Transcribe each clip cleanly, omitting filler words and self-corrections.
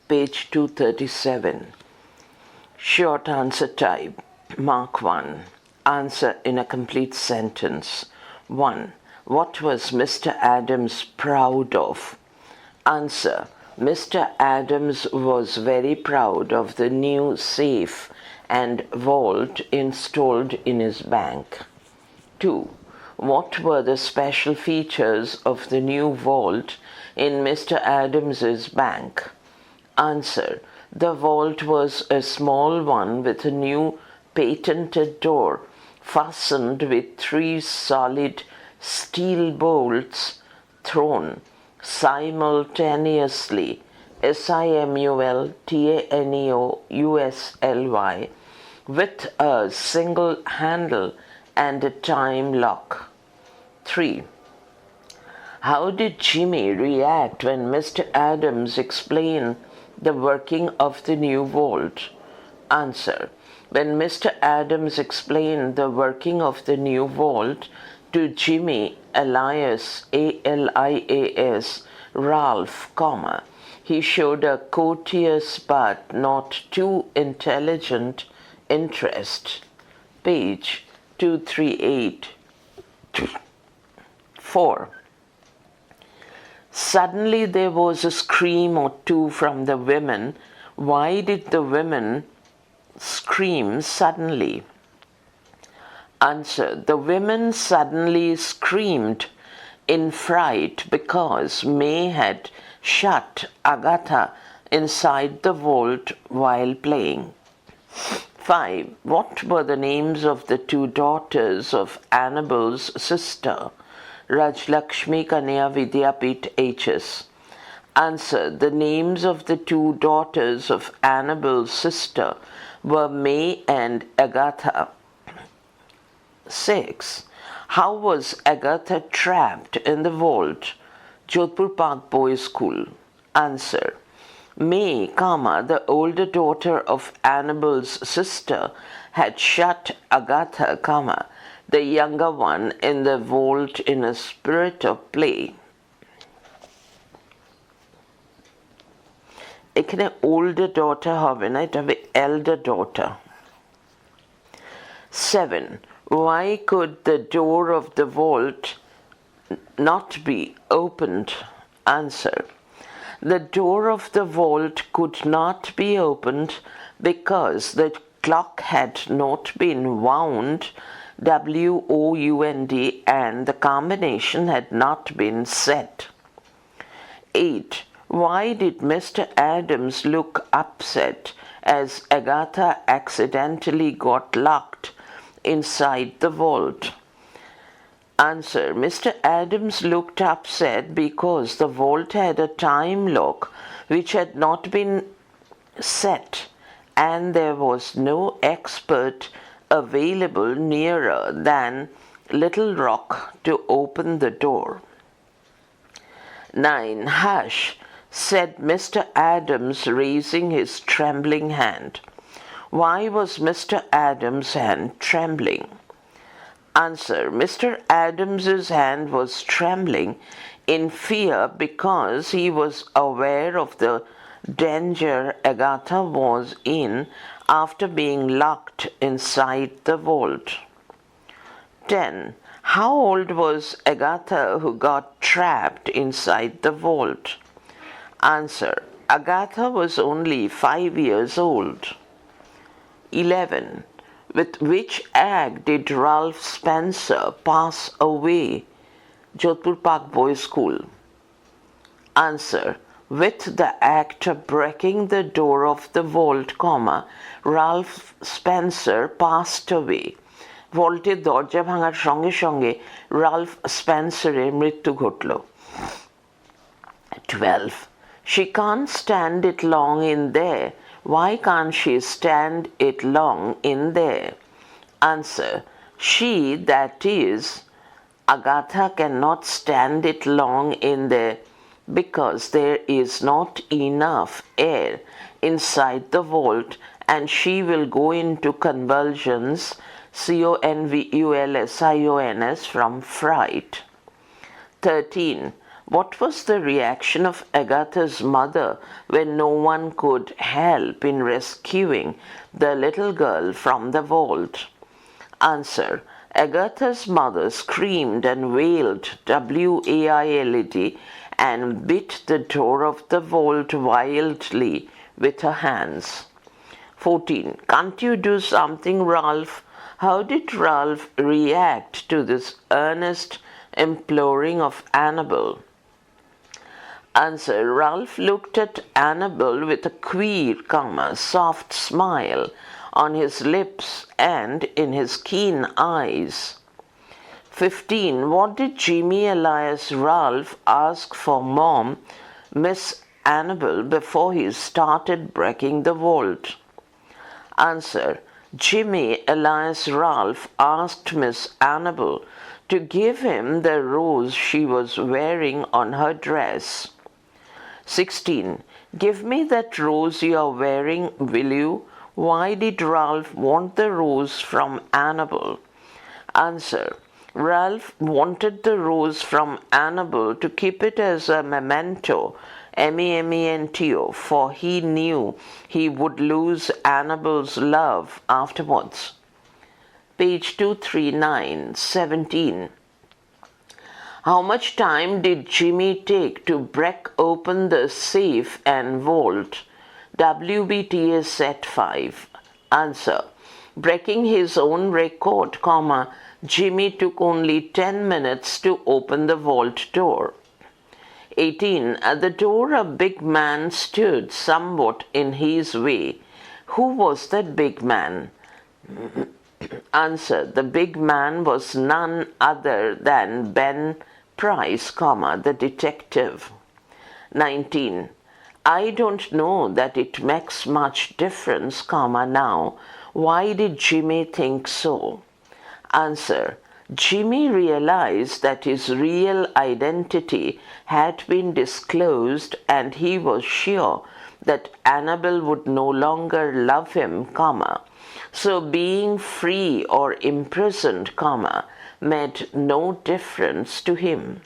page 237. Short answer type. Mark 1. Answer in a complete sentence. 1. What was Mr. Adams proud of? Answer. Mr. Adams was very proud of the new safe and vault installed in his bank. 2. What were the special features of the new vault in Mr. Adams's bank? Answer. The vault was a small one with a new patented door fastened with 3 solid steel bolts thrown simultaneously, simultaneously, with a single handle and a time lock. 3. How did Jimmy react when Mr. Adams explained the working of the new vault? Answer. When Mr. Adams explained the working of the new vault to Jimmy alias Ralph, he showed a courteous but not too intelligent interest. Page 238. 4. Suddenly there was a scream or two from the women. Why did the women scream suddenly? Answer. The women suddenly screamed in fright because May had shut Agatha inside the vault while playing. 5. What were the names of the 2 daughters of Annabel's sister, Rajlakshmi Kanya Vidyapit H.S.? Answer. The names of the 2 daughters of Annabel's sister were May and Agatha. 6. How was Agatha trapped in the vault? Jodhpur Park Boys School. Answer. May, the older daughter of Annabel's sister, had shut Agatha, the younger one, in the vault in a spirit of play. এখানে older daughter হবে না, এটা হবে elder daughter. 7. Why could the door of the vault not be opened? Answer. The door of the vault could not be opened because the clock had not been wound, WOUND, and the combination had not been set. 8. Why did Mr. Adams look upset as Agatha accidentally got locked inside the vault? Answer. Mr. Adams looked upset because the vault had a time lock which had not been set and there was no expert available nearer than Little Rock to open the door. 9. Hush, said Mr. Adams, raising his trembling hand. Why was Mr. Adams' hand trembling? Answer. Mr. Adams's hand was trembling in fear because he was aware of the danger Agatha was in after being locked inside the vault. 10. How old was Agatha who got trapped inside the vault? Answer. Agatha was only 5 years old. 11. With which act did Ralph Spencer pass away? Jodhpur Park Boys School. Answer. With the act of breaking the door of the vault, Ralph Spencer passed away. ভল্টের দরজা ভাঙার সঙ্গে সঙ্গে Ralph স্পেন্সারের মৃত্যু ঘটল. 12. She can't stand it long in there. Why can't she stand it long in there? Answer. She, that is, Agatha, cannot stand it long in there because there is not enough air inside the vault and she will go into convulsions, convulsions, from fright. 13. What was the reaction of Agatha's mother when no one could help in rescuing the little girl from the vault? Answer. Agatha's mother screamed and wailed WAILED and beat the door of the vault wildly with her hands. 14. Can't you do something, Ralph? How did Ralph react to this earnest imploring of Annabel? Answer. Ralph looked at Annabel with a queer, soft smile on his lips and in his keen eyes. 15. What did Jimmy Elias Ralph ask for Mom, Miss Annabel, before he started breaking the vault? Answer. Jimmy Elias Ralph asked Miss Annabel to give him the rose she was wearing on her dress. 16. Give me that rose you are wearing, will you? Why did Ralph want the rose from Annabel? Answer. Ralph wanted the rose from Annabel to keep it as a memento, memento, for he knew he would lose Annabel's love afterwards. Page 239, 17. How much time did Jimmy take to break open the safe and vault? WBTA set 5. Answer. Breaking his own record, Jimmy took only 10 minutes to open the vault door. 18. At the door a big man stood somewhat in his way. Who was that big man? Answer. The big man was none other than Ben Price, the detective. 19. I don't know that it makes much difference, now. Why did Jimmy think so? Answer. Jimmy realized that his real identity had been disclosed and he was sure that Annabel would no longer love him, so being free or imprisoned, made no difference to him.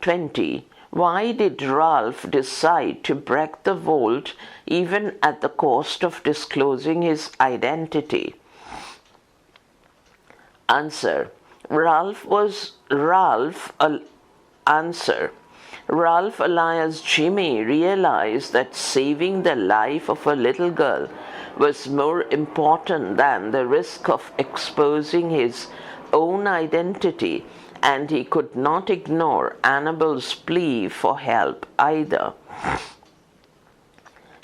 20. Why did Ralph decide to break the vault even at the cost of disclosing his identity? Answer. Ralph alias Jimmy realized that saving the life of a little girl was more important than the risk of exposing his own identity, and he could not ignore Annabel's plea for help either.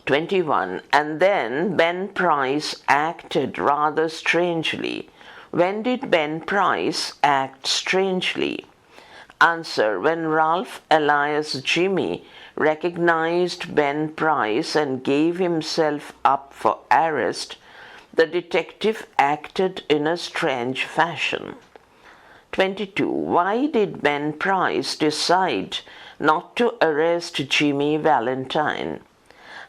21. And then Ben Price acted rather strangely. When did Ben Price act strangely? Answer. When Ralph alias Jimmy recognized Ben Price and gave himself up for arrest, the detective acted in a strange fashion. 22. Why did Ben Price decide not to arrest Jimmy Valentine?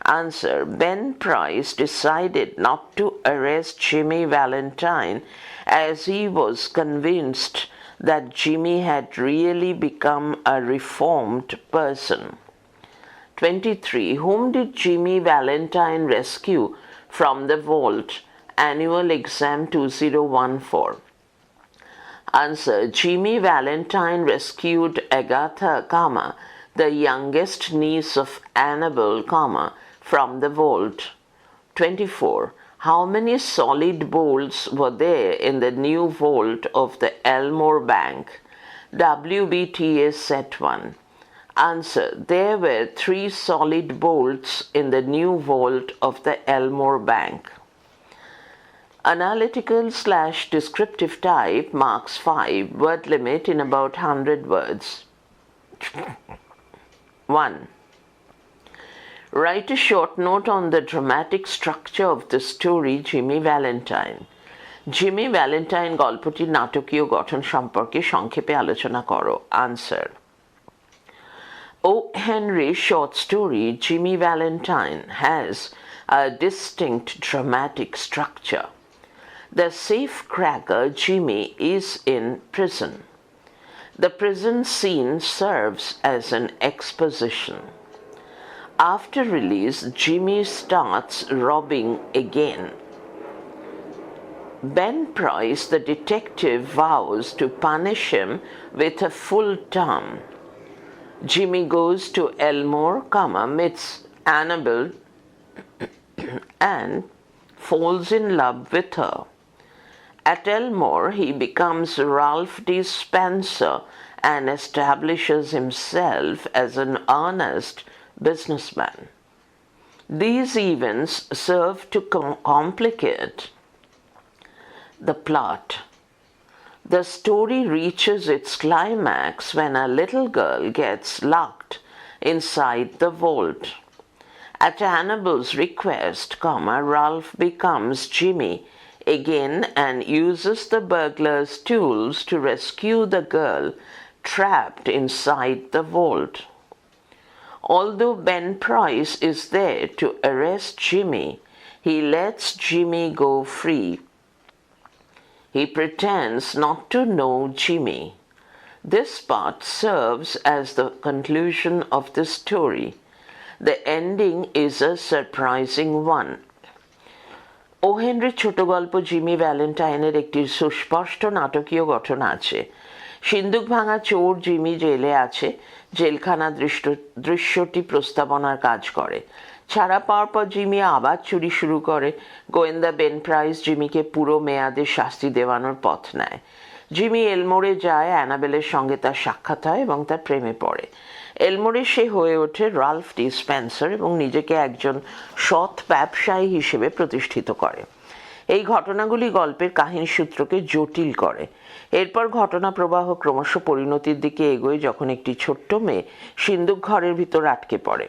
Answer. Ben Price decided not to arrest Jimmy Valentine as he was convinced that Jimmy had really become a reformed person. 23. Whom did Jimmy Valentine rescue from the vault? Annual Exam 2014. Answer. Jimmy Valentine rescued Agatha, the youngest niece of Annabel, from the vault. 24. How many solid bolts were there in the new vault of the Elmore Bank? WBTA set 1. Answer. There were 3 solid bolts in the new vault of the Elmore Bank. Analytical/descriptive type marks 5. Word limit in about 100 words. 1. Write a short note on the dramatic structure of the story Jimmy Valentine. Jimmy Valentine গল্পটির নাটকীয় গঠন সম্পর্কে সংক্ষেপে আলোচনা করো. Answer. O. Henry's short story Jimmy Valentine has a distinct dramatic structure. The safecracker Jimmy is in prison. The prison scene serves as an exposition. After release, Jimmy starts robbing again. Ben Price, the detective, vows to punish him with a full term. Jimmy goes to Elmore, meets Annabel and falls in love with her. At Elmore, he becomes Ralph D. Spencer and establishes himself as an earnest businessman. These events serve to complicate the plot. The story reaches its climax when a little girl gets locked inside the vault. At Annabel's request, Ralph becomes Jimmy again and uses the burglar's tools to rescue the girl trapped inside the vault. Although Ben Price is there to arrest Jimmy, he lets Jimmy go free. He pretends not to know Jimmy. This part serves as the conclusion of the story. The ending is a surprising one. ও হেনরির ছোট গল্প Jimmy ভ্যালেন্টাইনের একটি সুস্পষ্ট নাটকীয় গঠন আছে। সিন্দুক ভাঙা চোর Jimmy জেলে আছে। জেলখানা দৃশ্যটি প্রস্তাবনার কাজ করে। ছাড়া পাওয়ার পর জিমি আবার চুরি শুরু করে। গোয়েন্দা বেন প্রাইস জিমিকে পুরো মেয়াদে শাস্তি দেওয়ানোর পথ নেয়। জিমি এলমোরে যায়, অ্যানাবেলের সঙ্গে তার সাক্ষাৎ হয় এবং তার প্রেমে পড়ে। এলমোরে সে হয়ে ওঠে রাল্ফ ডি স্পেন্সার এবং নিজেকে একজন সৎ ব্যবসায়ী হিসেবে প্রতিষ্ঠিত করে। এই ঘটনাগুলি গল্পের কাহিনী সূত্রকে জটিল করে। এরপর ঘটনা প্রবাহ ক্রমশ পরিণতির দিকে এগোয় যখন একটি ছোট্ট মেয়ে সিন্দুক ঘরের ভিতর আটকে পড়ে।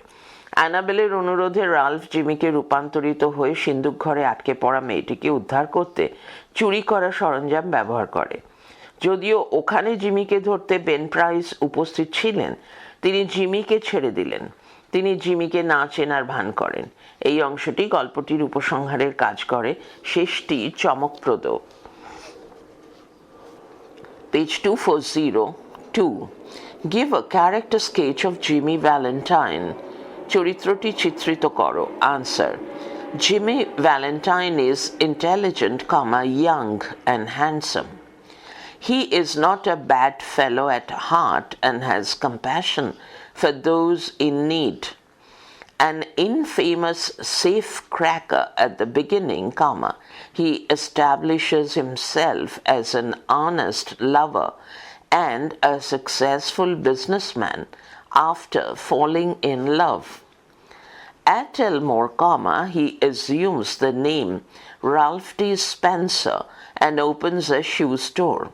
অ্যানাবেলের অনুরোধে রাল্ফ জিমিকে রূপান্তরিত হয়ে সিন্দুক ঘরে আটকে পড়া মেয়েটিকে উদ্ধার করতে চুরি করা সরঞ্জাম ব্যবহার করে। যদিও ওখানে জিমিকে ধরতে বেন প্রাইস উপস্থিত ছিলেন, তিনি জিমিকে ছেড়ে দিলেন। তিনি জিমিকে না চেনার ভান করেন। এই অংশটি গল্পটির উপসংহারের কাজ করে। শেষটি চমকপ্রদ। Page 240-2. Give a character sketch of Jimmy Valentine. চরিত্রটি চিত্রিত করো। Answer. Jimmy Valentine is intelligent, young and handsome. He is not a bad fellow at heart and has compassion for those in need. An infamous safecracker at the beginning, he establishes himself as an honest lover and a successful businessman after falling in love. At Elmore, he assumes the name Ralph D. Spencer and opens a shoe store.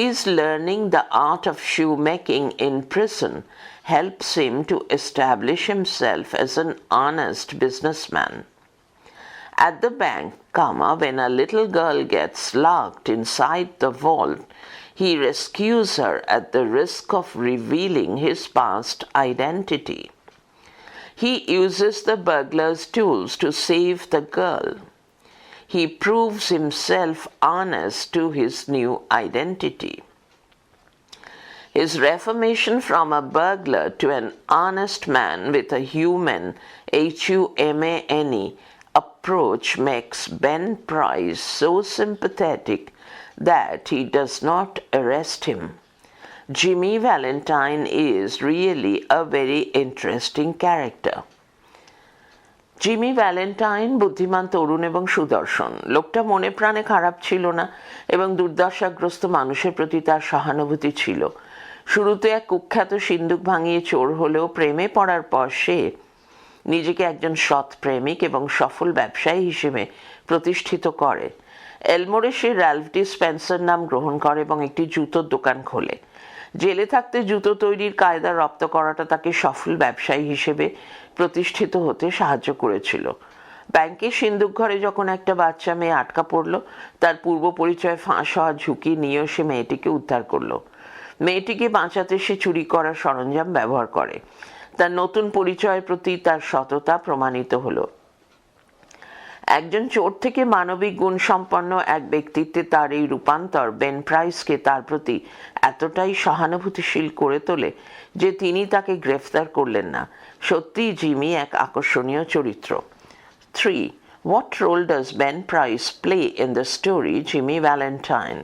His learning the art of shoemaking in prison helps him to establish himself as an honest businessman. At the bank, when a little girl gets locked inside the vault, he rescues her at the risk of revealing his past identity. He uses the burglar's tools to save the girl. He proves himself honest to his new identity. His reformation from a burglar to an honest man with a human humane approach makes Ben Price so sympathetic that he does not arrest him. Jimmy Valentine is really a very interesting character. Jimmy Valentine বুদ্ধিমান, তরুণ এবং সুদর্শন। লোকটা মনে প্রাণে খারাপ ছিল না এবং দুর্দশাগ্রস্ত মানুষের প্রতি তার সহানুভূতি ছিল। শুরুতে এক কুখ্যাত সিন্দুক ভাঙিয়ে চোর হলেও প্রেমে পড়ার পর সে নিজেকে একজন সৎ প্রেমিক এবং সফল ব্যবসায়ী হিসেবে প্রতিষ্ঠিত করে। এলমোরে সে রাল্ফ ডি স্পেন্সার নাম গ্রহণ করে এবং একটি জুতোর দোকান খোলে। জেলে থাকতে জুতো তৈরির কায়দা রপ্ত করাটা তাকে সফল ব্যবসায়ী হিসেবে প্রতিষ্ঠিত হতে সাহায্য করেছিল। ব্যাংকে সিন্দুক ঘরে যখন একটা বাচ্চা মেয়ে আটকা পড়ল, তার পূর্ব পরিচয় ফাঁস হওয়ার ঝুঁকি নিয়েও সে মেয়েটিকে উদ্ধার করলো। মেয়েটিকে বাঁচাতে সে চুরি করার সরঞ্জাম ব্যবহার করে। তার নতুন পরিচয়ের প্রতি তার সততা প্রমাণিত হলো। একজন চোর থেকে মানবিক গুণ সম্পন্ন এক ব্যক্তিত্বে তার এই রূপান্তর বেন প্রাইসকে তার প্রতি এতটাই সহানুভূতিশীল করে তোলে যে তিনি তাকে গ্রেফতার করলেন না। সত্যিই জিমি এক আকর্ষণীয় চরিত্র। 3. What role does Ben Price play in the story Jimmy Valentine?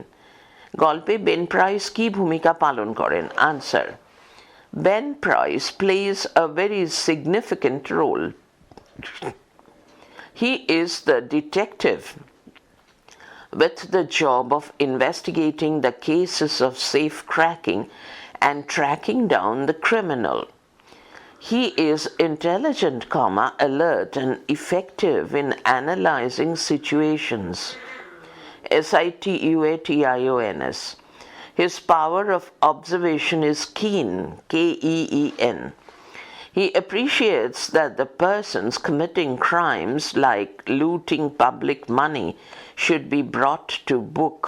গল্পে বেন প্রাইস কি ভূমিকা পালন করেন? Answer: Ben Price plays a very significant role. He is the detective with the job of investigating the cases of safe-cracking and tracking down the criminal. He is intelligent, alert and effective in analyzing situations. Situation. His power of observation is keen, Keen. He appreciates that the persons committing crimes like looting public money should be brought to book.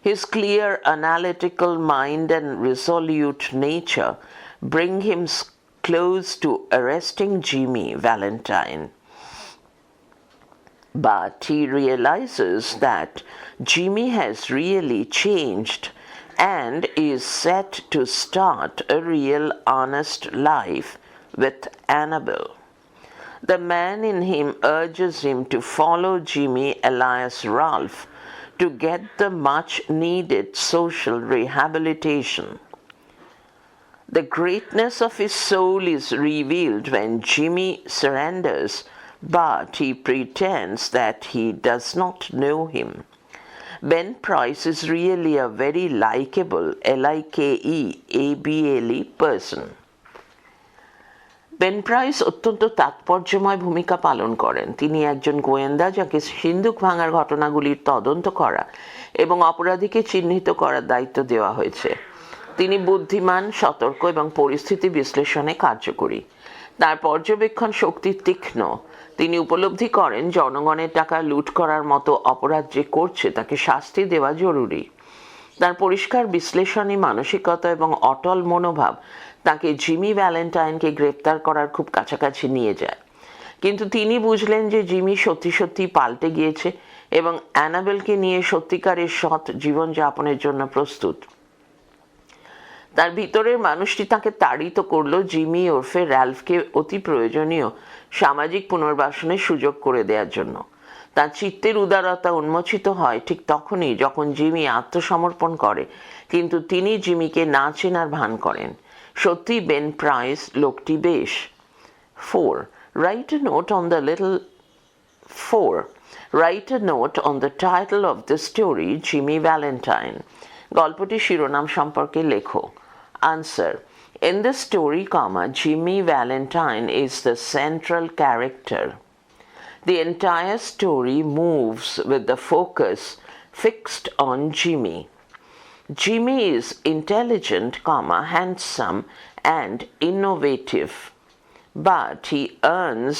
His clear analytical mind and resolute nature bring him close to arresting Jimmy Valentine. But he realizes that Jimmy has really changed and is set to start a real honest life with Annabelle. The man in him urges him to follow Jimmy alias Ralph to get the much needed social rehabilitation. The greatness of his soul is revealed when Jimmy surrenders, but he pretends that he does not know him. Ben Price is really a very likable, Likable person. Ben price অত্যন্ত তাৎপর্যময় ভূমিকা পালন করেন। তিনি একজন গোয়েন্দা যাকে সিন্দুক ভাঙার ঘটনাগুলির তদন্ত করা এবং অপরাধীকে চিহ্নিত করার দায়িত্ব দেওয়া হয়েছে। তিনি বুদ্ধিমান, সতর্ক এবং পরিস্থিতি বিশ্লেষণে কার্যকরী। তার পর্যবেক্ষণ শক্তি তীক্ষ্ণ। তিনি উপলব্ধি করেন জনগণের টাকা লুট করার মতো অপরাধ যে করছে তাকে শাস্তি দেওয়া জরুরি। তার পরিষ্কার বিশ্লেষণী মানসিকতা এবং অটল মনোভাব তাকে জিমি ভ্যালেন্টাইনকে গ্রেপ্তার করার খুব কাছাকাছি নিয়ে যায়। কিন্তু তিনি বুঝলেন যে জিমি সত্যি সত্যি পাল্টে গিয়েছে এবং অ্যানাবেলকে নিয়ে সত্যিকারের সৎ জীবনযাপনের জন্য প্রস্তুত। তার ভিতরের মানুষটি তাকে তাড়িত করল জিমি ওরফে র্যালফকে অতি প্রয়োজনীয় সামাজিক পুনর্বাসনের সুযোগ করে দেওয়ার জন্য। তার চিত্তের উদারতা উন্মোচিত হয় ঠিক তখনই যখন জিমি আত্মসমর্পণ করে, কিন্তু তিনি জিমিকে না চেনার ভান করেন। সত্যি বেন প্রাইস লোকটি বেশ। 4. Write a note on the title of the story Jimmy Valentine. গল্পটির শিরোনাম সম্পর্কে লেখো। Answer: In the story, Jimmy Valentine is the central character. The entire story moves with the focus fixed on Jimmy. Jimmy is intelligent, handsome and innovative, but he earns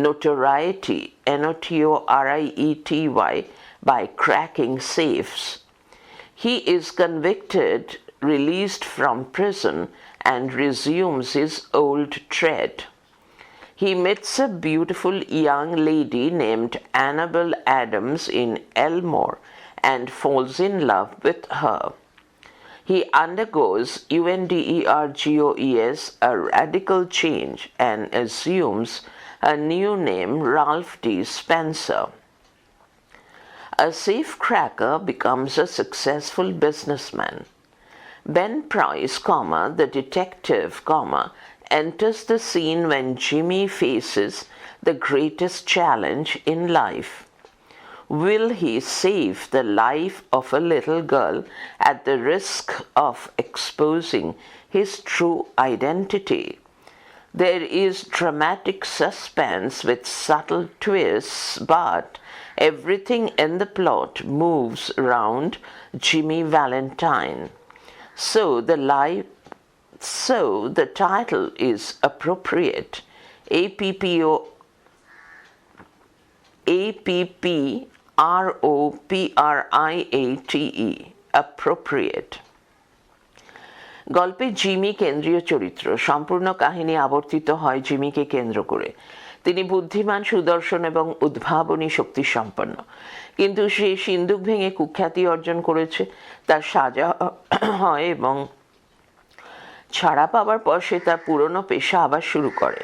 notoriety, Notoriety, by cracking safes. He is convicted, released from prison, and resumes his old trade. He meets a beautiful young lady named Annabelle Adams in Elmore and falls in love with her. He undergoes a radical change and assumes a new name, Ralph D. Spencer. A safecracker becomes a successful businessman. Ben Price, the detective, enters the scene when Jimmy faces the greatest challenge in life. Will he save the life of a little girl at the risk of exposing his true identity? There is dramatic suspense with subtle twists, but everything in the plot moves around Jimmy Valentine. So the title is appropriate. Appropriate. Appropriate. গল্পে Jimmy কেন্দ্রীয় চরিত্র। সম্পূর্ণ কাহিনী আবর্তিত হয় জিমিকে কেন্দ্র করে। তিনি বুদ্ধিমান, সুদর্শন এবং উদ্ভাবনী শক্তি সম্পন্ন, কিন্তু সে সিন্দুক ভেঙে কুখ্যাতি অর্জন করেছে। তার সাজা হয় এবং ছাড়া পাওয়ার পর সে তার পুরনো পেশা আবার শুরু করে।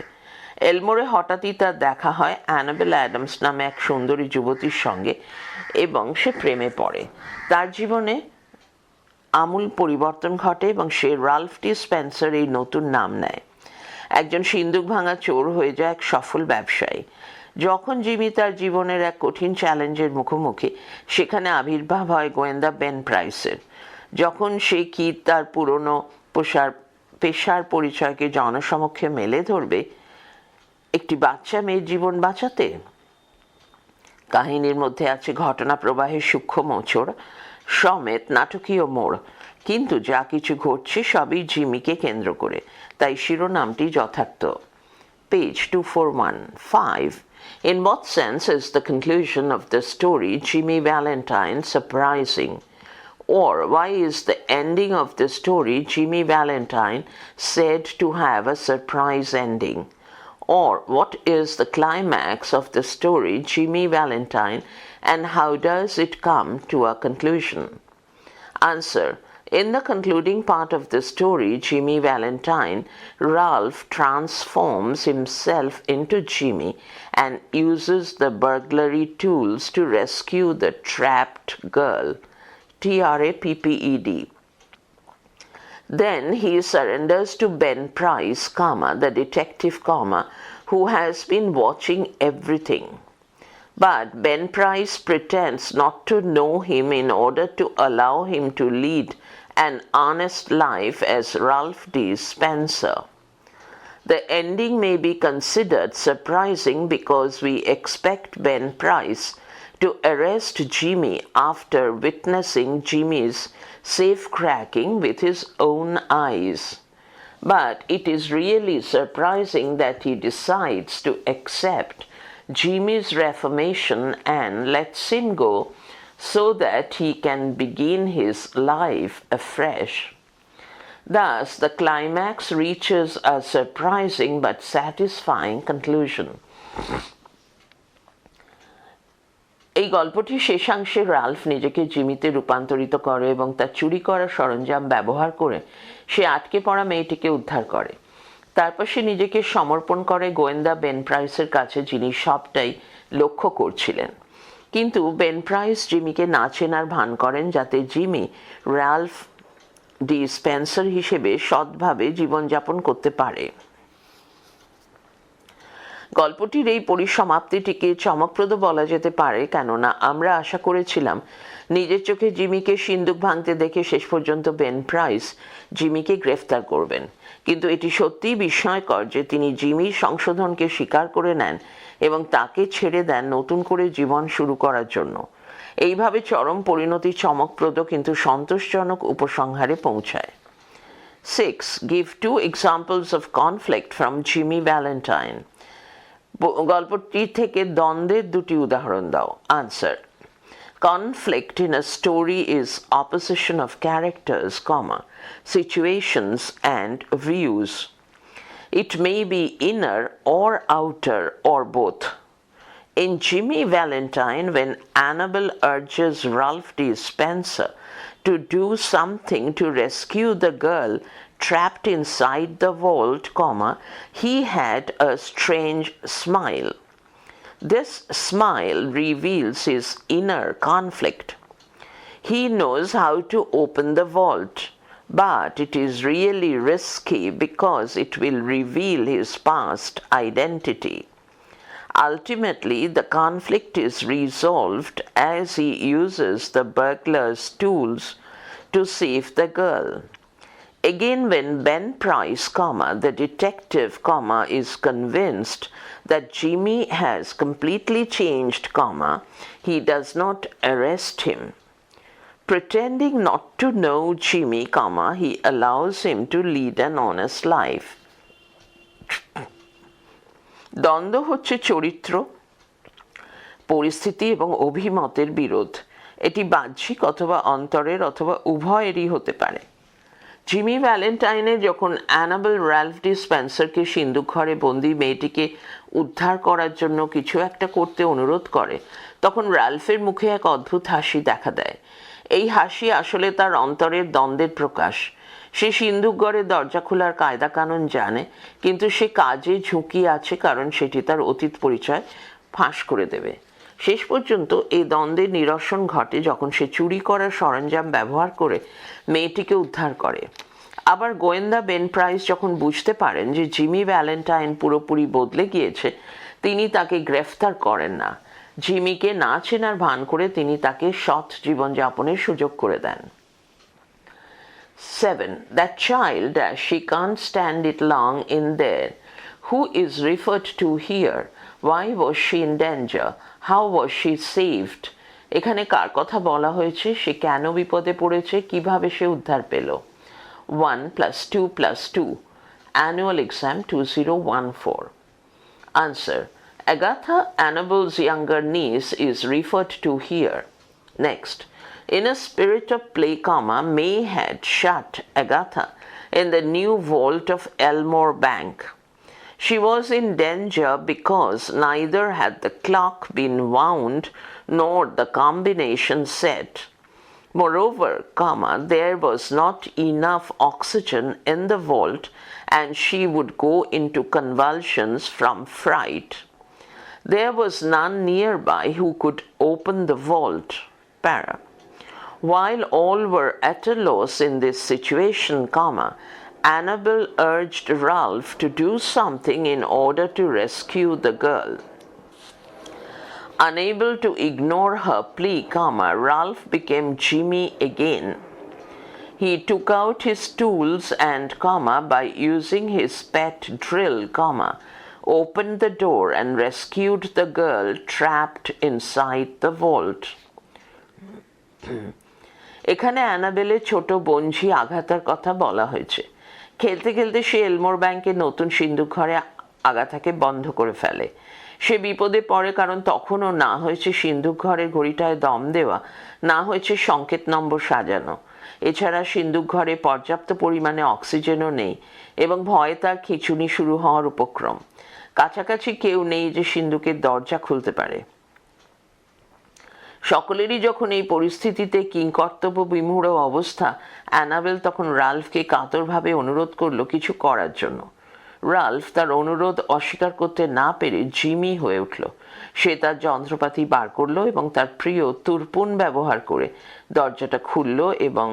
এলমোরে হঠাৎই তার দেখা হয় অ্যানাবেল অ্যাডামস নামে এক সুন্দরী যুবতীর সঙ্গে এবং সে প্রেমে পড়ে। তার জীবনে আমূল পরিবর্তন ঘটে এবং সে রাল্ফ ডি স্পেন্সার এই নতুন নাম নেয়। একজন সিন্দুক ভাঙা চোর হয়ে যায় এক সফল ব্যবসায়ী। যখন জিমি তার জীবনের এক কঠিন চ্যালেঞ্জের মুখোমুখি, সেখানে আবির্ভাব হয় গোয়েন্দা বেন প্রাইসের। যখন সে কি তার পুরনো পেশার পরিচয়কে জনসমক্ষে মেলে ধরবে একটি বাচ্চা মেয়ের জীবন বাঁচাতে। কাহিনীর মধ্যে আছে ঘটনা প্রবাহের সূক্ষ্ম মোচড় সমেত নাটকীয় মোড়, কিন্তু যা কিছু ঘটছে সবই জিমিকে কেন্দ্র করে, তাই শিরোনামটি যথার্থ। Page 2415. In what sense is the conclusion of the story Jimmy Valentine surprising? Or why is the ending of the story Jimmy Valentine said to have a surprise ending? Or what is the climax of the story Jimmy Valentine and how does it come to a conclusion? Answer. In the concluding part of the story, Jimmy Valentine, Ralph transforms himself into Jimmy and uses the burglary tools to rescue the trapped girl. TRAPPED. Then he surrenders to Ben Price, the detective, who has been watching everything. But Ben Price pretends not to know him in order to allow him to lead an honest life as Ralph D. Spencer. The ending may be considered surprising because we expect Ben Price to arrest Jimmy after witnessing Jimmy's safe-cracking with his own eyes. But it is really surprising that he decides to accept Jimmy's reformation and lets him go so that he can begin his life afresh. Thus, the climax reaches a surprising but satisfying conclusion. এই গল্পটির শেষাংশে Ralph নিজেকে জিমিতে রূপান্তরিত করে এবং তার চুরি করা সরঞ্জাম ব্যবহার করে সে আটকে পড়া মেয়েটিকে উদ্ধার করে। তারপর সে নিজেকে সমর্পণ করে গোয়েন্দা বেন প্রাইসের কাছে, যিনি সবটাই লক্ষ্য করছিলেন। কিন্তু বেন প্রাইস জিমিকে না চেনার ভান করেন, যাতে জিমি রাল্ফ ডি স্পেন্সার হিসেবে সৎভাবে জীবনযাপন করতে পারে। গল্পটির এই পরিসমাপ্তিটিকে চমকপ্রদ বলা যেতে পারে, কেননা আমরা আশা করেছিলাম নিজের চোখে জিমিকে সিন্দুক ভাঙতে দেখে শেষ পর্যন্ত বেন প্রাইস জিমিকে গ্রেফতার করবেন। কিন্তু এটি সত্যিই বিস্ময়কর যে তিনি জিমির সংশোধনকে স্বীকার করে নেন এবং তাকে ছেড়ে দেন নতুন করে জীবন শুরু করার জন্য। এইভাবে চরম পরিণতি চমকপ্রদ কিন্তু সন্তোষজনক উপসংহারে পৌঁছায়। 6. Give 2 examples of conflict from Jimmy Valentine. গল্পটি থেকে দ্বন্দ্বের 2টি উদাহরণ দাও। Answer. Conflict in a story is opposition of characters, situations and views. It may be inner or outer or both. In Jimmy Valentine, when Annabel urges Ralph D. Spencer to do something to rescue the girl trapped inside the vault, he had a strange smile. This smile reveals his inner conflict. He knows how to open the vault, but it is really risky because it will reveal his past identity. Ultimately, the conflict is resolved as he uses the burglar's tools to save the girl. Again, when Ben Price, the detective, is convinced that Jimmy has completely changed, he does not arrest him. Pretending not to know Jimmy, he allows him to lead an honest life. দ্বন্দ্ব হচ্ছে চরিত্র, পরিস্থিতি এবং অভিমতের বিরোধ। এটি বাহ্যিক অথবা অন্তরের অথবা উভয়েরই হতে পারে। জিমি ভ্যালেন্টাইনের যখন অ্যানাবেল র্যালফ ডি স্পেন্সারকে সিন্দুক ঘরে বন্দি মেয়েটিকে উদ্ধার করার জন্য কিছু একটা করতে অনুরোধ করে, তখন র্যালফের মুখে এক অদ্ভুত হাসি দেখা দেয়। এই হাসি আসলে তার অন্তরের দ্বন্দ্বের প্রকাশ। সে সিন্দুক ঘরের দরজা খোলার কায়দা কানুন জানে, কিন্তু সে কাজে ঝুঁকি আছে কারণ সেটি তার অতীত পরিচয় ফাঁস করে দেবে। শেষ পর্যন্ত এই দ্বন্দ্বের নিরসন ঘটে যখন সে চুরি করার সরঞ্জাম ব্যবহার করে মেয়েটিকে উদ্ধার করে। আবার গোয়েন্দা বেন প্রাইস যখন বুঝতে পারেন যে জিমি ভ্যালেন্টাইন পুরোপুরি বদলে গিয়েছে, তিনি তাকে গ্রেফতার করেন না। জিমিকে না চেনার ভান করে তিনি তাকে সৎ জীবনযাপনের সুযোগ করে দেন। 7. That child, she can't stand it long in there. Who is referred to here? Why was she in danger? How was she saved? এখানে কার কথা বলা হয়েছে, সে কেন বিপদে পড়েছে, কিভাবে সে উদ্ধার পেল? 1 + 2 + 2. Annual Exam 2014. Answer. Agatha, Annabel's younger niece, is referred to here. Next. In a spirit of play, May had shut Agatha in the new vault of Elmore Bank. She was in danger because neither had the clock been wound nor the combination set. Moreover, there was not enough oxygen in the vault and she would go into convulsions from fright. There was none nearby who could open the vault. Para. While all were at a loss in this situation, Annabel urged Ralph to do something in order to rescue the girl. Unable to ignore her plea, Ralph became Jimmy again. He took out his tools and, by using his pet drill, opened the door and rescued the girl trapped inside the vault. এখানে অ্যানাবেলের ছোট বঞ্ঝি আগাথার কথা বলা হয়েছে। খেলতে খেলতে সে এলমোর ব্যাংকের নতুন সিন্দুক ঘরে আগাথাকে বন্ধ করে ফেলে। সে বিপদে পড়ে কারণ তখনও না হয়েছে সিন্দুক ঘরের ঘড়িটায় দম দেওয়া, না হয়েছে সংকেত নম্বর সাজানো। এছাড়া সিন্দুক ঘরে পর্যাপ্ত পরিমাণে অক্সিজেনও নেই এবং ভয়ে তার খিঁচুনি শুরু হওয়ার উপক্রম। কাছাকাছি কেউ নেই যে সিন্দুকের দরজা খুলতে পারে। সকলেরই যখন এই পরিস্থিতিতে কিংকর্তব্য বিমূঢ় অবস্থা, অ্যানাবেল তখন রাল্ফকে কাতরভাবে অনুরোধ করল কিছু করার জন্য। রাল্ফ তার অনুরোধ অস্বীকার করতে না পেরে জিমি হয়ে উঠল। সে তার যন্ত্রপাতি বার করল এবং তার প্রিয় তুরপুন ব্যবহার করে দরজাটা খুলল এবং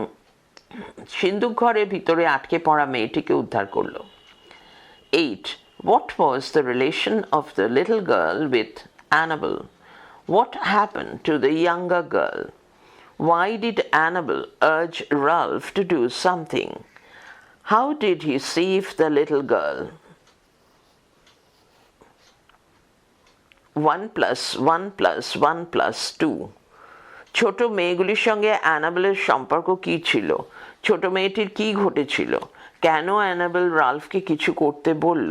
সিন্দুক ঘরের ভিতরে আটকে পড়া মেয়েটিকে উদ্ধার করল। 8. What was the relation of the little girl with Annabel? What happened to the younger girl? Why did Annabel urge Ralph to do something? How did he save the little girl? 1 + 1 + 1 + 2. ছোট মেয়েগুলির সঙ্গে অ্যানাবেলের সম্পর্ক কি ছিল? ছোট মেয়েটির কি ঘটেছিল? কেন অ্যানাবেল রাল্ফকে কিছু করতে বলল?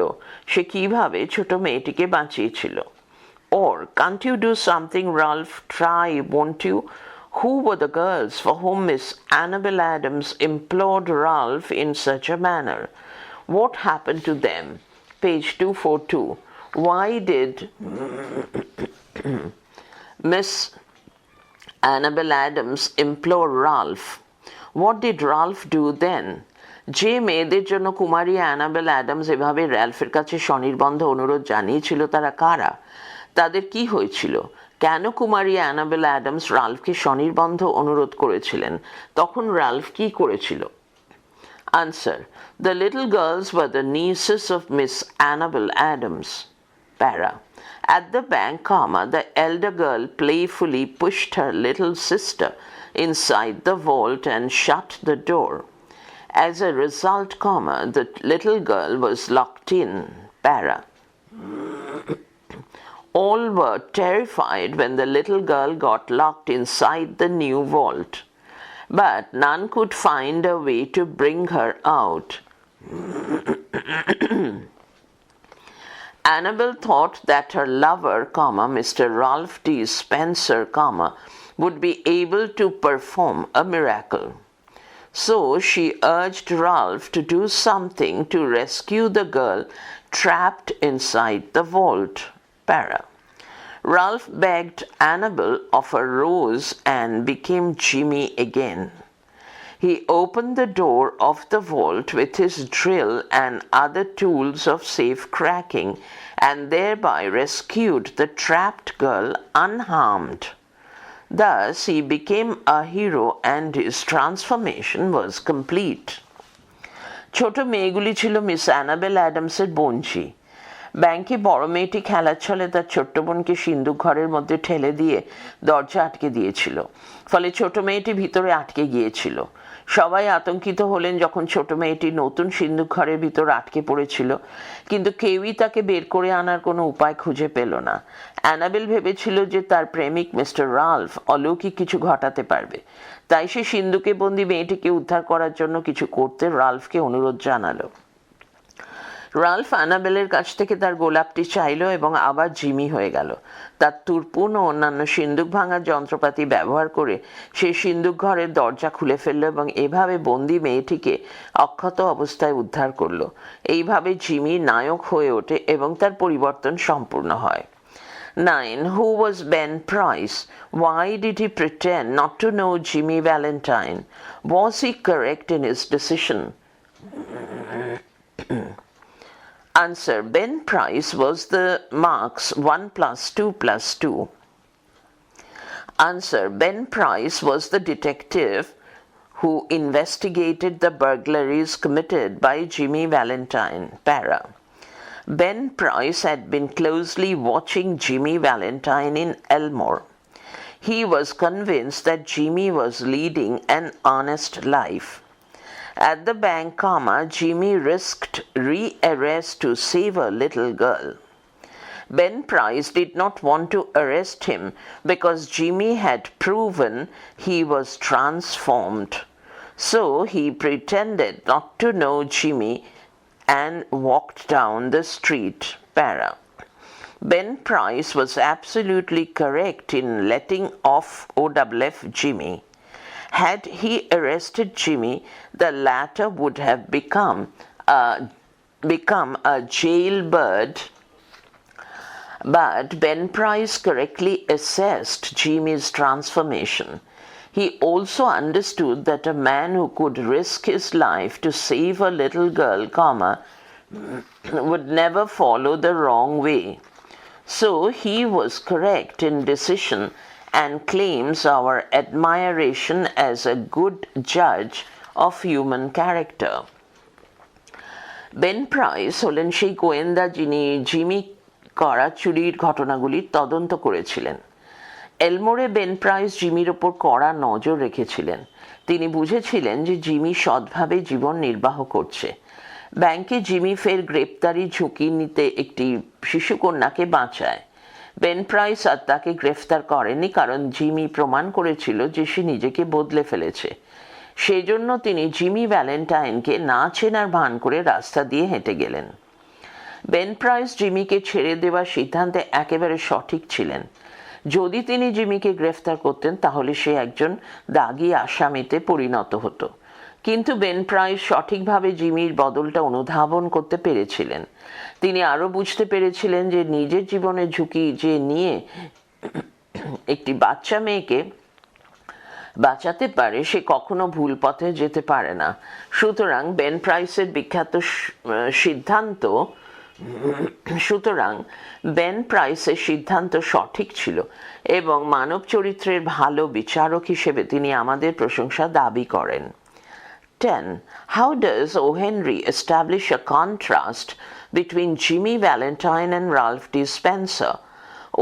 সে কিভাবে ছোট মেয়েটিকে বাঁচিয়েছিল? Or, can't you do something, Ralph? Try, won't you? Who were the girls for whom Miss Annabel Adams implored Ralph in such a manner? What happened to them? Page 242. Why did Miss Annabel Adams implore Ralph? What did Ralph do then? যে মেয়েদের জন্য কুমারী enable Adams এভাবে র্যালফের কাছে স্বনির্বন্ধ অনুরোধ জানিয়েছিল তারা কারা? তাদের কি হয়েছিল? কেন কুমারী অ্যানাবেল অ্যাডামস রাল্ফকে স্বনির্বন্ধ অনুরোধ করেছিলেন? তখন রাল্ফ কি করেছিল? Answer. The little girls were the nieces of Miss Annabel Adams. Para. At the bank, the elder girl playfully pushed her little sister inside the vault and shut the door. As a result, the little girl was locked in. Para. All were terrified when the little girl got locked inside the new vault, but none could find a way to bring her out. Annabel thought that her lover, Mr. Ralph D. Spencer, would be able to perform a miracle. So she urged Ralph to do something to rescue the girl trapped inside the vault. Para. Ralph begged Annabel of a rose and became Jimmy again. He opened the door of the vault with his drill and other tools of safe cracking and thereby rescued the trapped girl unharmed. Thus he became a hero and his transformation was complete. ছোট মেয়েগুলি ছিল miss enable অ্যাডামসের বোনঝি। ব্যাংকে বড় মেয়েটি খেলার ছলে তার ছোট্ট বোনকে সিন্দুক ঘরের মধ্যে ঠেলে দিয়ে দরজা আটকে দিয়েছিল, ফলে ছোট মেয়েটি ভিতরে আটকে গিয়েছিল। সবাই আতঙ্কিত হলেন যখন ছোট মেয়েটি নতুন সিন্দুক ঘরের ভিতর আটকে পড়েছিল, কিন্তু কেউই তাকে বের করে আনার কোনো উপায় খুঁজে পেল না। অ্যানাবেল ভেবেছিল যে তার প্রেমিক মিস্টার রাল্ফ অলৌকিক কিছু ঘটাতে পারবে, তাই সে সিন্দুকে বন্দি মেয়েটিকে উদ্ধার করার জন্য কিছু করতে রাল্ফকে অনুরোধ জানালো। রাল্ফ অ্যানাবেলের কাছ থেকে তার গোলাপটি চাইল এবং আবার জিমি হয়ে গেল। তার তুরপুন ও অন্যান্য সিন্দুক ভাঙার যন্ত্রপাতি ব্যবহার করে সে সিন্দুক ঘরের দরজা খুলে ফেলল এবং এভাবে বন্দি মেয়েটিকে অক্ষত অবস্থায় উদ্ধার করল। এইভাবে জিমি নায়ক হয়ে ওঠে এবং তার পরিবর্তন সম্পূর্ণ হয়। 9. Who was Ben Price? Why did he pretend not to know Jimmy Valentine? Was he correct in his decision? Answer. Ben Price was the Marx 1 plus 2 plus 2. Answer. Ben Price was the detective who investigated the burglaries committed by Jimmy Valentine. Para. Ben Price had been closely watching Jimmy Valentine in Elmore. He was convinced that Jimmy was leading an honest life. At the bank, Jimmy risked re-arrest to save a little girl. Ben Price did not want to arrest him because Jimmy had proven he was transformed. So he pretended not to know Jimmy and walked down the street. Para. Ben Price was absolutely correct in letting off OFF Jimmy. Had he arrested Jimmy, the latter would have become a jailbird. But Ben Price correctly assessed Jimmy's transformation. He also understood that a man who could risk his life to save a little girl, would never follow the wrong way. So he was correct in decision and claims our admiration as a good judge of human character. Ben Price হলেন সেই গোয়েন্দা যিনি Jimmy করা চুরির ঘটনাগুলির তদন্ত করেছিলেন। এলমোরে Ben price জিমির ওপর কড়া নজর রেখেছিলেন। তিনি বুঝেছিলেন যে জিমি সৎভাবে জীবন নির্বাহ করছে। ব্যাংকে জিমি ফের গ্রেপ্তারি ঝুঁকি নিতে একটি শিশুকন্যাকে বাঁচায়। বেন প্রাইস আর তাকে গ্রেফতার করেনি কারণ জিমি প্রমাণ করেছিল যে সে নিজেকে বদলে ফেলেছে। সেজন্য তিনি জিমি ভ্যালেন্টাইনকে না চেনার ভান করে রাস্তা দিয়ে হেঁটে গেলেন। বেন প্রাইস জিমিকে ছেড়ে দেওয়ার সিদ্ধান্তে একেবারে সঠিক ছিলেন। যদি তিনি জিমিকে গ্রেফতার করতেন তাহলে সে একজন দাগী আসামিতে পরিণত হতো। কিন্তু বেন প্রাইস সঠিকভাবে জিমির বদলটা অনুধাবন করতে পেরেছিলেন। তিনি আরও বুঝতে পেরেছিলেন যে নিজের জীবনের ঝুঁকি যে নিয়ে একটি বাচ্চা মেয়েকে বাঁচাতে পারে সে কখনো ভুল পথে যেতে পারে না। সুতরাং বেন প্রাইসের সিদ্ধান্ত সঠিক ছিল এবং মানব চরিত্রের ভালো বিচারক হিসেবে তিনি আমাদের প্রশংসা দাবি করেন। 10. How does O. Henry establish a contrast between Jimmy Valentine and Ralph D. Spencer?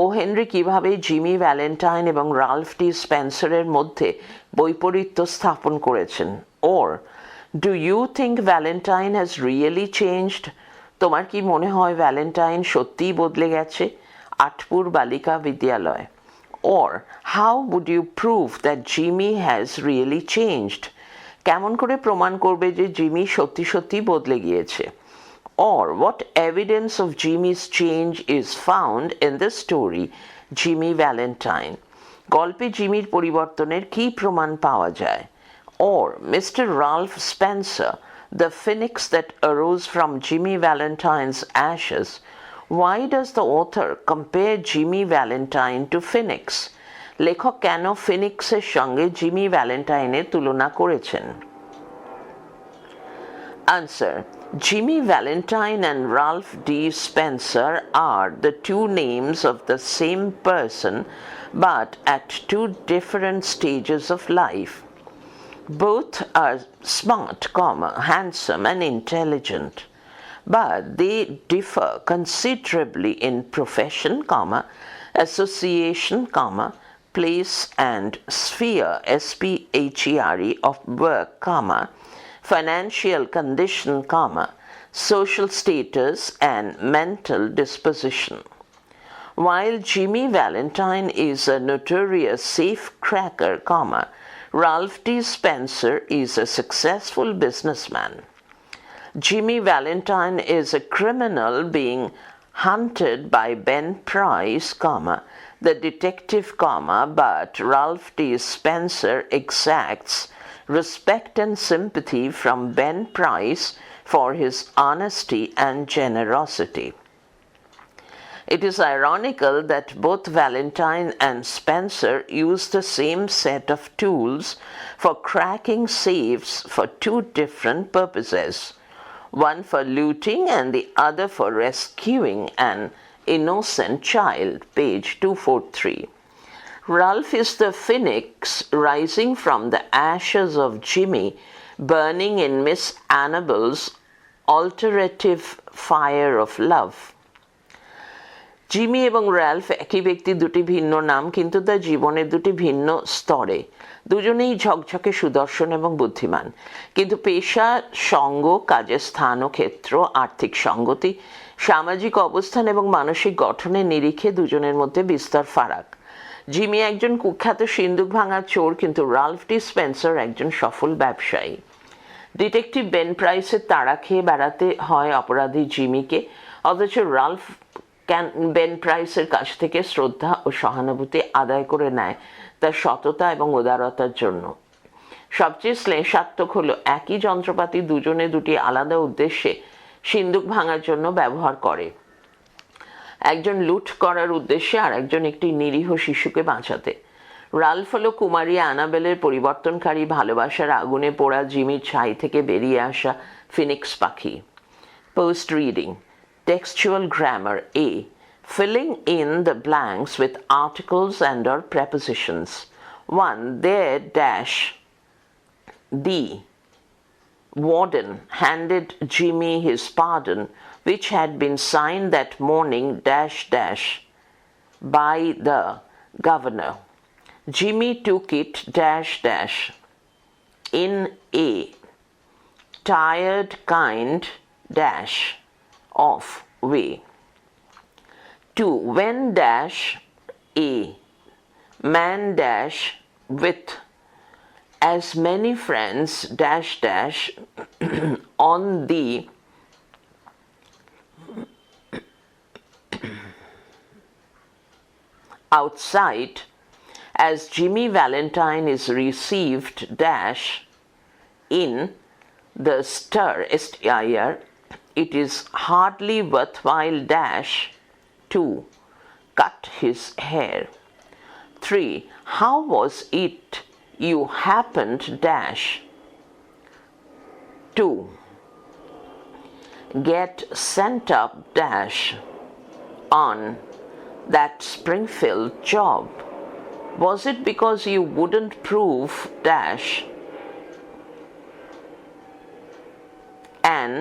ও হেনরি কিভাবে জিমি ভ্যালেন্টাইন এবং রাল্ফ ডি স্পেন্সারের মধ্যে বৈপরীত্য স্থাপন করেছেন? Or do you think Valentine has really changed? তোমার কি মনে হয় ভ্যালেন্টাইন সত্যিই বদলে গেছে? আটপুর বালিকা বিদ্যালয়। Or how would you prove that Jimmy has really changed? কেমন করে প্রমাণ করবে যে জিমি সত্যি সত্যি বদলে গিয়েছে? Or what evidence of Jimmy's change is found in the story Jimmy Valentine? গল্পে জিমির পরিবর্তনের কী প্রমাণ পাওয়া যায়? Or Mr. Ralph Spencer, the phoenix that arose from Jimmy Valentine's ashes. Why does the author compare Jimmy Valentine to Phoenix? লেখক কেন ফিনিক্সের সঙ্গে Jimmy ভ্যালেন্টাইনের তুলনা করেছেন? Answer. Jimmy Valentine and Ralph D. Spencer are the two names of the same person, but at two different stages of life. Both are smart, handsome and intelligent, but they differ considerably in profession, association, place and sphere, sphere, of work, financial condition, social status and mental disposition. While Jimmy Valentine is a notorious safecracker, Ralph D. Spencer is a successful businessman. Jimmy Valentine is a criminal being hunted by Ben Price, the detective, but Ralph D. Spencer exacts respect and sympathy from Ben Price for his honesty and generosity. It is ironical that both Valentine and Spencer use the same set of tools for cracking safes for two different purposes, one for looting and the other for rescuing an innocent child, page 243. Ralph is the phoenix rising from the ashes of Jimmy, burning in Miss Annabel's alterative fire of love. Jimmy এবং Ralph একই ব্যক্তি, দুটি ভিন্ন নাম, কিন্তু তার জীবনের দুটি ভিন্ন স্তরে। দুজনেই ঝকঝকে সুদর্শন এবং বুদ্ধিমান, কিন্তু পেশা, সঙ্গ, কাজের স্থান ও ক্ষেত্র, আর্থিক সঙ্গতি, সামাজিক অবস্থান এবং মানসিক গঠনের নিরিখে দুজনের মধ্যে বিস্তর ফারাক। জিমি একজন কুখ্যাত সিন্দুক ভাঙার চোর, কিন্তু রালফ ডি স্পেন্সার একজন সফল ব্যবসায়ী। ডিটেকটিভ বেন প্রাইসের তাড়া খেয়ে বেড়াতে হয় অপরাধী জিমিকে, অথচ রালফ বেন প্রাইসের কাছ থেকে শ্রদ্ধা ও সহানুভূতি আদায় করে নেয় তার সততা এবং উদারতার জন্য। সবচেয়ে শ্লেষাত্মক হলো একই যন্ত্রপাতি দুজনে দুটি আলাদা উদ্দেশ্যে সিন্দুক ভাঙার জন্য ব্যবহার করে। একজন লুট করার উদ্দেশ্যে আর একজন একটি নিরীহ শিশুকে বাঁচাতে। রালফ হলো কুমারী অ্যানাবেলের পরিবর্তনকারী, ভালোবাসার আগুনে পোড়া জিমির ছাই থেকে বেরিয়ে আসা ফিনিক্স পাখি। Post reading. Textual grammar. A. Filling in the blanks with articles and or prepositions. 1. There dash. D. Warden handed Jimmy his pardon, which had been signed that morning dash dash by the governor. Jimmy took it dash dash in a tired kind dash of way. 2. When dash a man dash with as many friends dash dash on the outside as Jimmy Valentine is received dash in the stir, STIR, it is hardly worthwhile dash to cut his hair. 3. How was it you happened dash to get sent up dash on that Springfield job? Was it because you wouldn't prove dash an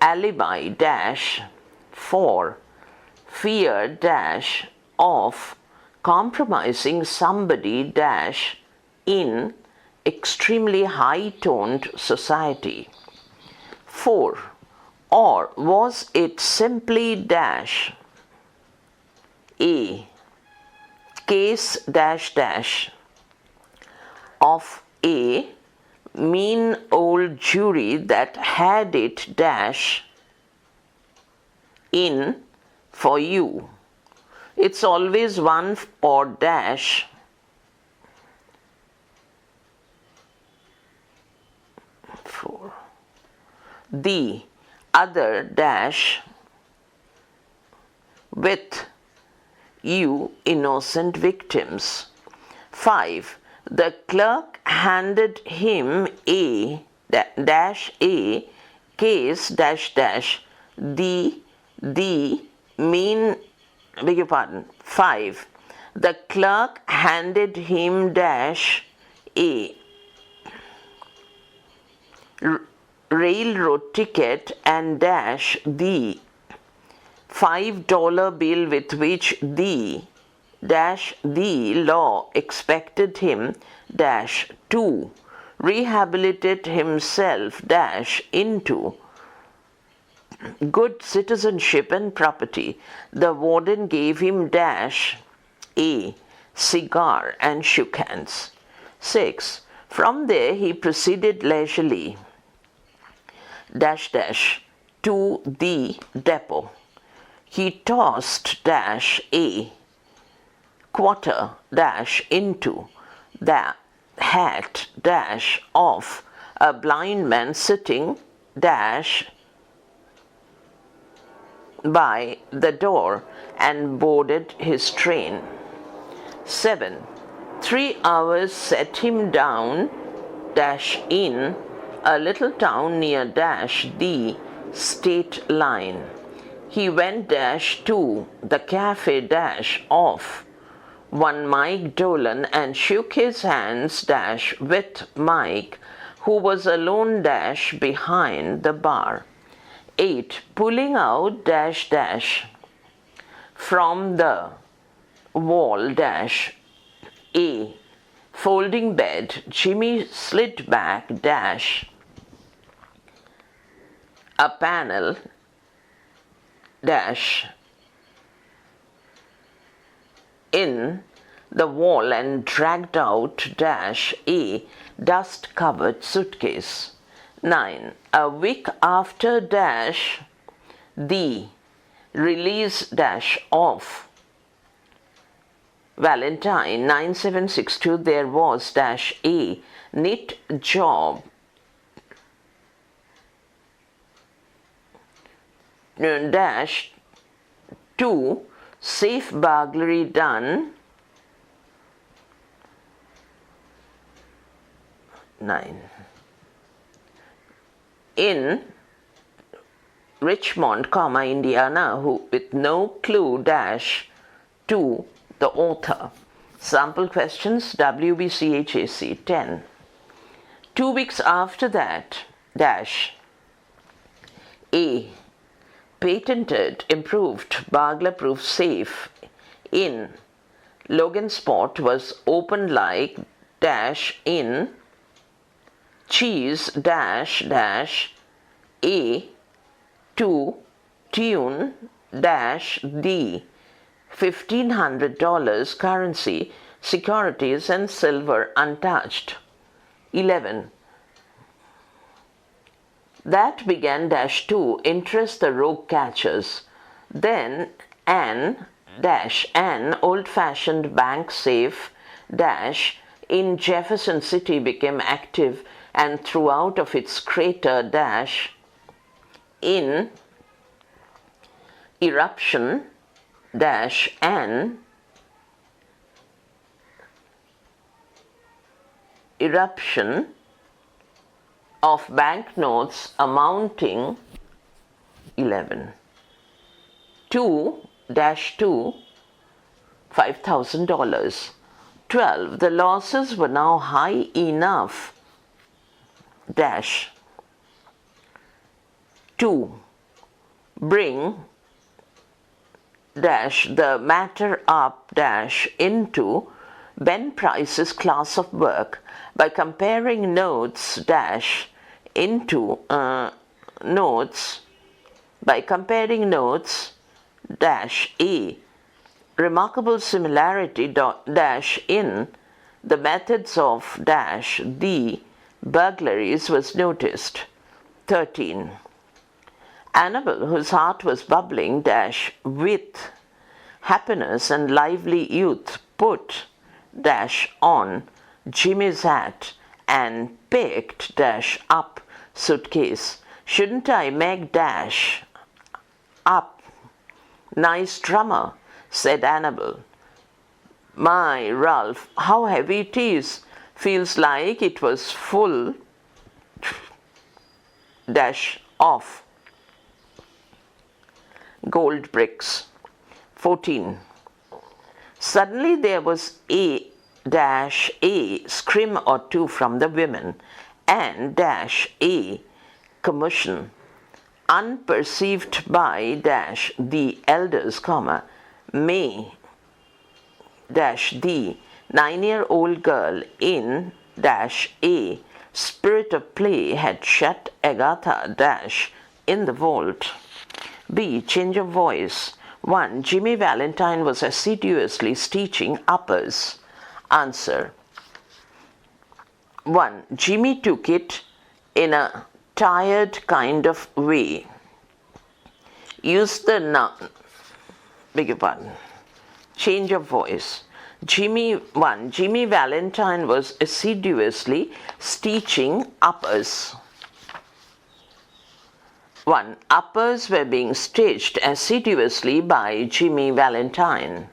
alibi dash for fear dash of compromising somebody dash in extremely high-toned society? 4. Or was it simply dash a case dash dash of a mean old jury that had it dash in for you? It's always one or dash 4. The other dash with you innocent victims. 5. The clerk handed him a dash a case dash dash the mean, beg your pardon. 5. The clerk handed him dash a railroad ticket and dash the $5 bill with which the dash the law expected him dash to rehabilitate himself dash into good citizenship and property. The warden gave him dash a cigar and shook hands. 6. From there he proceeded leisurely dash dash to the depot. He tossed dash a quarter dash into the hat dash of a blind man sitting dash by the door and boarded his train. 7. 3 hours set him down dash in a little town near dash the state line. He went dash to the cafe dash of one Mike Dolan and shook his hands dash with Mike, who was alone dash behind the bar. 8. Pulling out dash dash from the wall dash a folding bed, Jimmy slid back dash a panel dash in the wall and dragged out dash a dust-covered suitcase. 9. A week after dash the release dash of Valentine 9762, there was dash a knit job dash 2 safe burglary done 9 in Richmond, Indiana, who with no clue dash to the author. Sample questions WBCHAC 10. 2 weeks after that dash a patented improved burglar-proof safe in Logansport was opened like dash in cheese dash dash a to tune dash the $1,500 currency, securities and silver untouched. 11. That began dash to interest the rogue catchers. Then an old-fashioned bank safe dash in Jefferson City became active and threw out of its crater dash in eruption dash an eruption of banknotes amounting 11 2 dash 2 $5,000. 12. The losses were now high enough dash to bring dash the matter up dash into Ben Price's class of work by comparing notes dash into notes dash a remarkable similarity dash in the methods of dash the burglaries was noticed. 13. Annabel, whose heart was bubbling dash with happiness and lively youth, put dash on Jimmy's hat and picked dash up Suitcase. Shouldn't I make dash up? Nice drummer, said Annabel. My, Ralph, how heavy it is. Feels like it was full dash off. Gold bricks. 14. Suddenly there was a scream or two from the women, and a commotion, unperceived by the elders, May the 9-year-old girl in a spirit of play had shut Agatha in the vault. B. Change of voice. 1. Jimmy Valentine was assiduously stitching uppers. Answer. 1. Jimmy took it in a tired kind of way. Use the noun. Beg your pardon. Change of voice. 1. Jimmy Valentine was assiduously stitching uppers. 1. Uppers were being stitched assiduously by Jimmy Valentine.